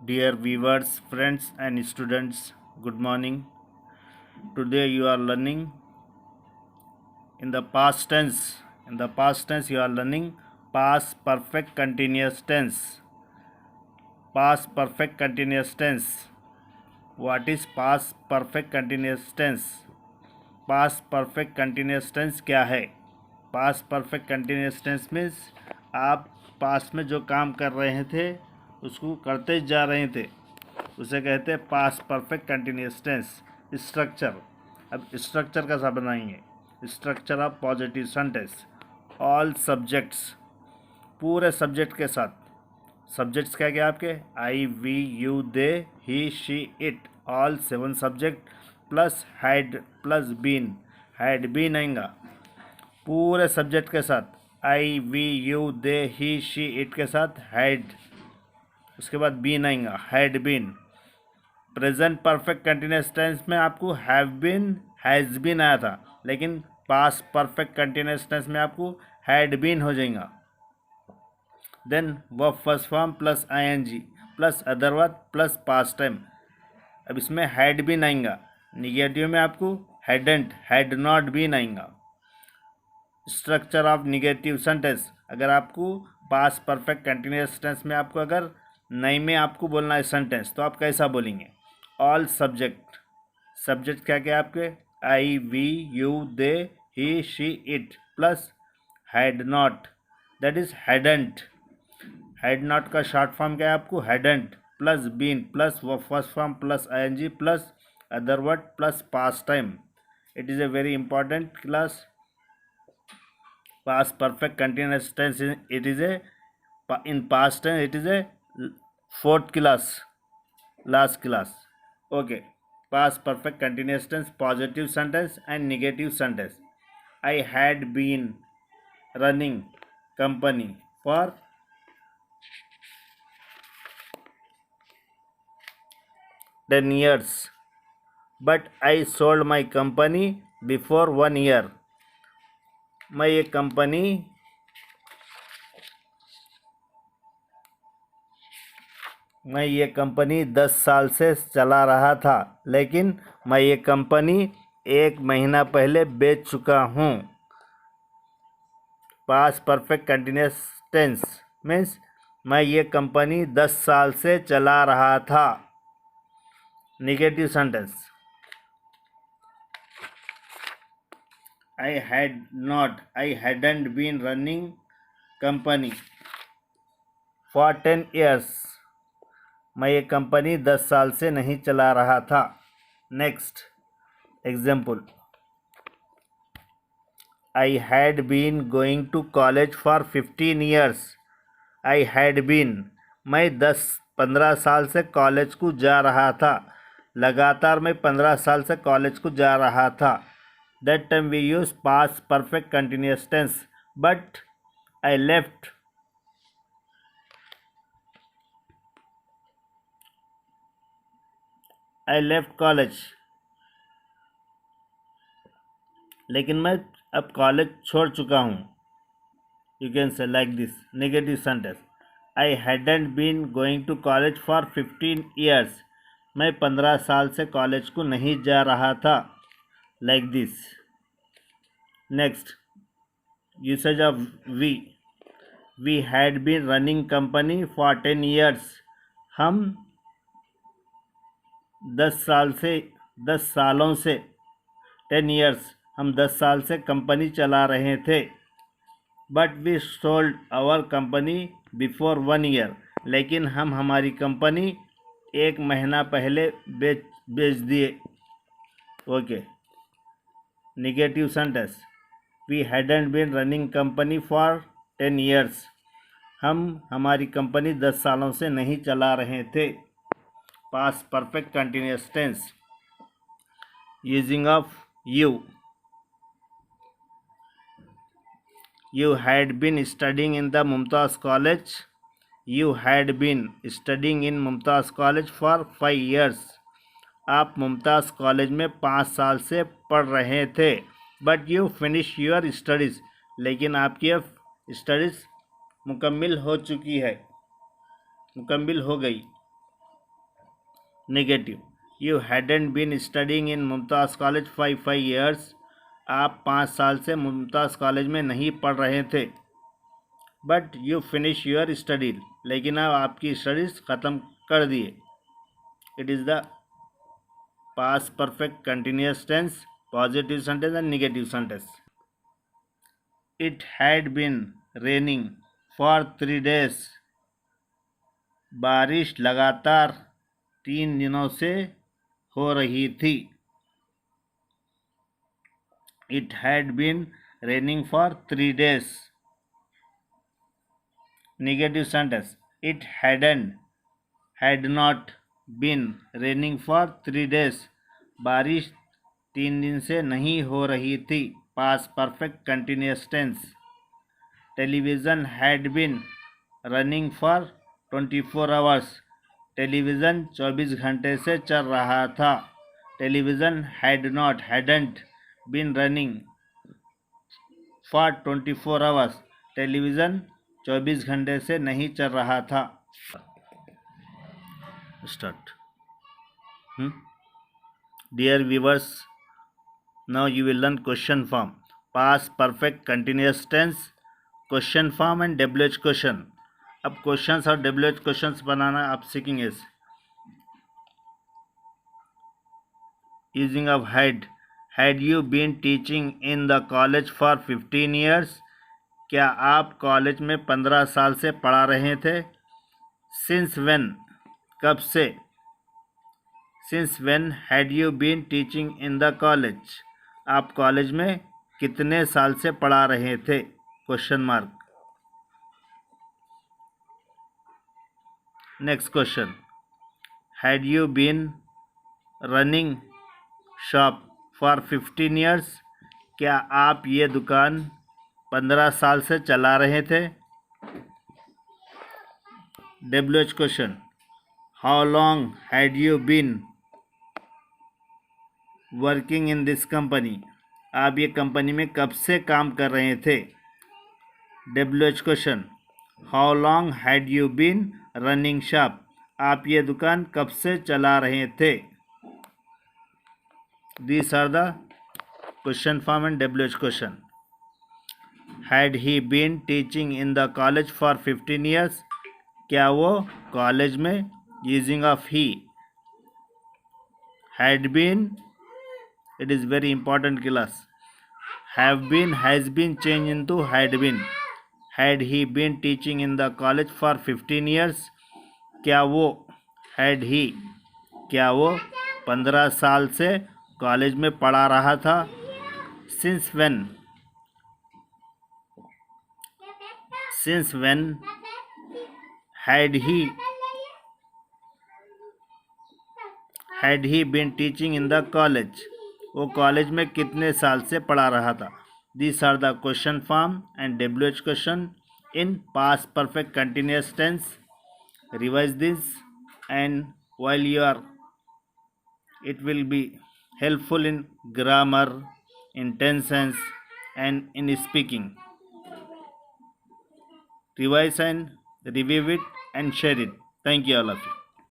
Dear viewers, friends, and students, good morning. Today you are learning in the past tense. In the past tense, you are learning past perfect continuous tense. Past perfect continuous tense. What is past perfect continuous tense? Past perfect continuous tense क्या है? Past perfect continuous tense means आप past में जो काम कर रहे थे उसको करते जा रहे थे, उसे कहते हैं past perfect continuous tense. Structure, अब स्ट्रक्चर कैसा बनाएंगे? Structure of positive sentence. All subjects, पूरे सब्जेक्ट के साथ। सब्जेक्ट्स क्या क्या आपके? I, we, you, they, he, she, it, all 7 subject plus had plus been. Had been आएगा पूरे सब्जेक्ट के साथ। I, we, you, they, he, she, it के साथ हैड, उसके बाद बीन आएगा, had been. Present perfect continuous tense में आपको हैव बीन, हैज़ बीन आया था, लेकिन पास्ट परफेक्ट कंटिन्यूस टेंस में आपको हैड बीन हो जाएगा। Then verb first form plus ING plus other verb plus past time. अब इसमें हैड बीन आएगा, निगेटिव में आपको हैडंट, हैड नॉट बीन आएगा। स्ट्रक्चर ऑफ निगेटिव सेंटेंस, अगर आपको पास्ट परफेक्ट कंटिन्यूस टेंस में आपको अगर नई में आपको बोलना है सेंटेंस, तो आप कैसा बोलेंगे? ऑल सब्जेक्ट, सब्जेक्ट क्या क्या आपके? I, we, you, they, he, she, it plus had not, that is hadn't. Had not का शॉर्ट फॉर्म क्या है आपको? हैडंट प्लस बीन प्लस वो first form plus ING plus other word plus past time. It is a very important class. past perfect continuous tense, it is a, in past tense it is a fourth class, last class. Okay, past perfect continuous tense, positive sentence and negative sentence. I had been running company for 10 years, but I sold my company before 1 year. मैं ये company 10 साल से चला रहा था, लेकिन मैं ये कंपनी 1 महीना पहले बेच चुका हूँ। Past perfect continuous tense means मैं ये कंपनी 10 साल से चला रहा था। Negative sentence, I hadn't been running company for 10 years. मैं ये कंपनी 10 साल से नहीं चला रहा था। Next example, I had been going to college for 15 years. I had been, मैं 10-15 साल से कॉलेज को जा रहा था। लगातार मैं 15 साल से कॉलेज को जा रहा था। That time we use past perfect continuous tense, but I left college, लेकिन मैं अब कॉलेज छोड़ चुका हूँ। You can say like this, negative sentence. I hadn't been going to college for 15 years. मैं 15 साल से कॉलेज को नहीं जा रहा था। Like this. Next, usage of we. We had been running company for 10 years. हम 10 सालों से 10 years, हम 10 साल से कंपनी चला रहे थे। But we sold our company before 1 year, लेकिन हम हमारी कंपनी 1 महीना पहले बेच दिए। Okay, negative sentence, we hadn't been running company for 10 years. हम हमारी कंपनी 10 सालों से नहीं चला रहे थे। Past perfect continuous tense, using of you. You had been studying in the Mumtaz College. You had been studying in Mumtaz College for 5 years. आप Mumtaz college में 5 साल से पढ़ रहे थे। But you finish your studies, लेकिन आपकी अब स्टडीज़ मुकम्मिल हो चुकी है, मुकम्मिल हो गई। Negative, you hadn't been studying in Mumtaz college 5 years, आप 5 साल से मुमताज़ कॉलेज में नहीं पढ़ रहे थे। But you finish your study, लेकिन आप आपकी स्टडीज़ ख़त्म कर दिए। It is the past perfect continuous tense, positive sentence and negative sentence. It had been raining for 3 days, बारिश लगातार 3 दिनों से हो रही थी। It had been raining for 3 days। Negative sentence, it had not been raining for 3 days, बारिश 3 दिन से नहीं हो रही थी। Past perfect continuous tense. Television had been running for 24 hours, television 24 घंटे से चल रहा था। Television hadn't been running for 24 hours, television 24 घंटे से नहीं चल रहा था। Start. Dear viewers, now you will learn question form, past perfect continuous tense, question form and WH question. अब क्वेश्चंस और WH क्वेश्चंस बनाना आप सीखेंगे। Using of had you been teaching in the college for 15 years, क्या आप college में 15 साल से पढ़ा रहे थे। सिंस व्हेन, कब से। Since when had you been teaching in the college, आप कॉलेज में कितने साल से पढ़ा रहे थे, question mark. Next question, had you been running shop for 15 years, क्या आप ये दुकान 15 साल से चला रहे थे। WH question, how long had you been working in this company, आप ये कंपनी में कब से काम कर रहे थे। WH question, how long had you been running shop, आप ये दुकान कब से चला रहे थे। These are the question form and WH question. Had he been teaching in the college for 15 years, क्या वो कॉलेज में, using of he, had been, it is very important class, have been, has been changed into had been. Had he been teaching in the college for 15 years, क्या वो had he, क्या वो 15 साल से college में पढ़ा रहा था। Since when had he been teaching in the college, वो कॉलेज में कितने साल से पढ़ा रहा था। These are the question form and WH question in past perfect continuous tense. Revise this, and while you are, it will be helpful in grammar, in tenses, and in speaking. Revise and review it and share it. Thank you all of you.